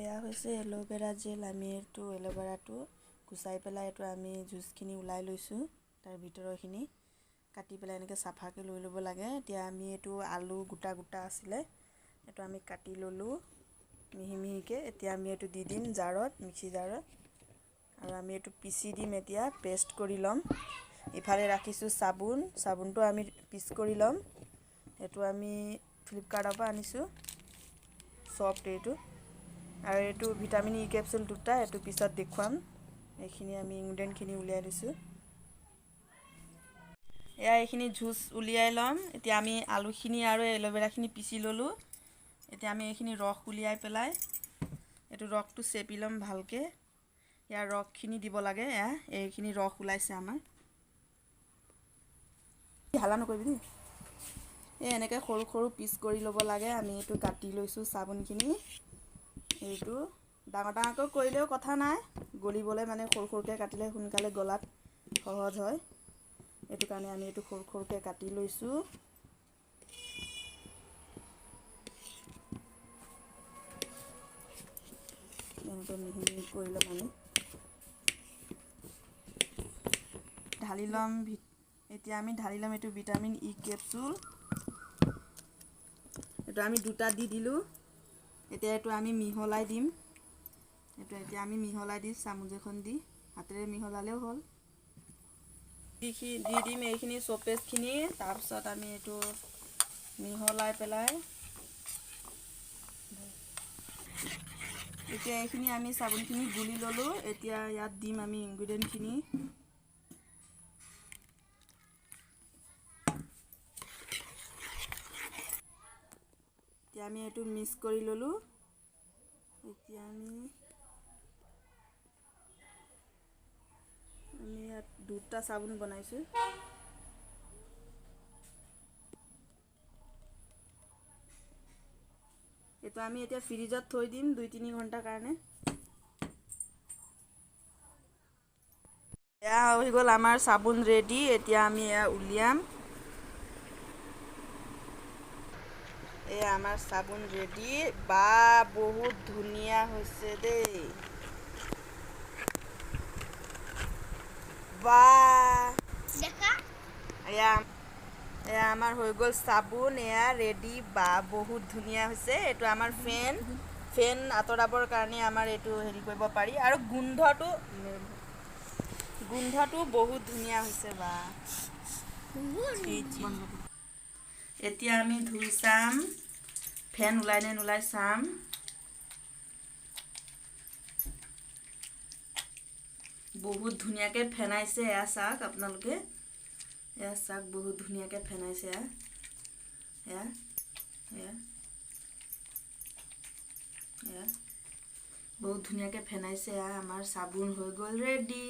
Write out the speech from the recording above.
এয়া হৈছে aloe vera gel. আমি এইটো এল'ভেৰাটো গুচাই পেলাই এইটো আমি জুচখিনি ওলাই লৈছোঁ। তাৰ ভিতৰৰখিনি কাটি পেলাই এনেকৈ চাফাকৈ লৈ ল'ব লাগে। এতিয়া আমি এইটো আলু গোটা গোটা আছিলে, এইটো আমি কাটি ল'লোঁ মিহি মিহিকৈ। এতিয়া আমি এইটো দি দিম জাৰত, মিক্সি জাৰত, আৰু আমি এইটো পিচি দিম। এতিয়া পেষ্ট কৰি ল'ম। ইফালে ৰাখিছোঁ চাবোন, চাবোনটো আমি পিচ কৰি ল'ম। এইটো আমি ফ্লিপকাৰ্টৰ পৰা আনিছোঁ, চফ্ট এইটো। আৰু এইটো ভিটামিন ই কেপচুল দুটা, এইটো পিছত দেখুৱাম। এইখিনি আমি ইনগ্ৰেডিয়েণ্টখিনি উলিয়াই দিছোঁ। এয়া এইখিনি জুচ উলিয়াই ল'ম। এতিয়া আমি আলুখিনি আৰু এল'ভেৰাখিনি পিচি ল'লোঁ। এতিয়া আমি এইখিনি ৰস উলিয়াই পেলাই এইটো ৰসটো চেপি ল'ম ভালকৈ। ইয়াৰ ৰসখিনি দিব লাগে। এইখিনি ৰস ওলাইছে আমাৰ। হাল্লা নকৰিবি দেই। এই এনেকৈ সৰু সৰু পিচ কৰি ল'ব লাগে। আমি এইটো কাটি লৈছোঁ চাবোনখিনি। এইটো ডাঙৰ ডাঙৰকৈ কৰিলেও কথা নাই, গলিবলৈ মানে সৰু সৰুকৈ কাটিলে সোনকালে গলাত সহজ হয়। এইটো কাৰণে আমি এইটো সৰু সৰুকৈ কাটি লৈছোঁ। এনেকৈ মিহি মিহি কৰি ল'ম আমি। ঢালি ল'ম। এতিয়া আমি ঢালি ল'ম এইটো ভিটামিন ই কেপচুল। এইটো আমি দুটা দি দিলোঁ। এতিয়া এইটো আমি মিহলাই দিম। এতিয়া আমি মিহলাই দিম চামুচ এখন দি, হাতেৰে মিহলালেও হ'ল। দি দিম এইখিনি চপেষ্টখিনি। তাৰপিছত আমি এইটো মিহলাই পেলাই এতিয়া এইখিনি আমি চাবোনখিনি গুলি ল'লোঁ। এতিয়া ইয়াত দিম আমি ইনগ্ৰেডিয়েণ্টখিনি। এতিয়া আমি এইটো মিক্স কৰি ল'লোঁ। এতিয়া আমি ইয়াত দুটা চাবোন বনাইছোঁ। এইটো আমি এতিয়া ফ্ৰিজত থৈ দিম 2-3 ঘণ্টাৰ কাৰণে। এয়া হৈ গ'ল আমাৰ চাবোন ৰেডি। এতিয়া আমি এয়া উলিয়াম। এয়া আমাৰ চাবোন ৰেডি। বা বহুত ধুনীয়া হৈছে দেই। বা এয়া আমাৰ হৈ গ'ল চাবোন। এয়া ৰেডি। বা বহুত ধুনীয়া হৈছে। এইটো আমাৰ ফেন আঁতৰাবৰ কাৰণে আমাৰ এইটো হেৰি কৰিব পাৰি। আৰু গোন্ধটো বহুত ধুনীয়া হৈছে। বা এতিয়া আমি ধুই চাম, ফেন ওলাই নে নোলাই চাম। বহুত ধুনীয়াকৈ ফেনাইছে। এয়া চাওক আপোনালোকে, এয়া চাওক বহুত ধুনীয়াকৈ ফেনাইছে। এয়া বহুত ধুনীয়াকৈ ফেনাইছে। আমাৰ চাবোন হৈ গ'ল ৰেডি।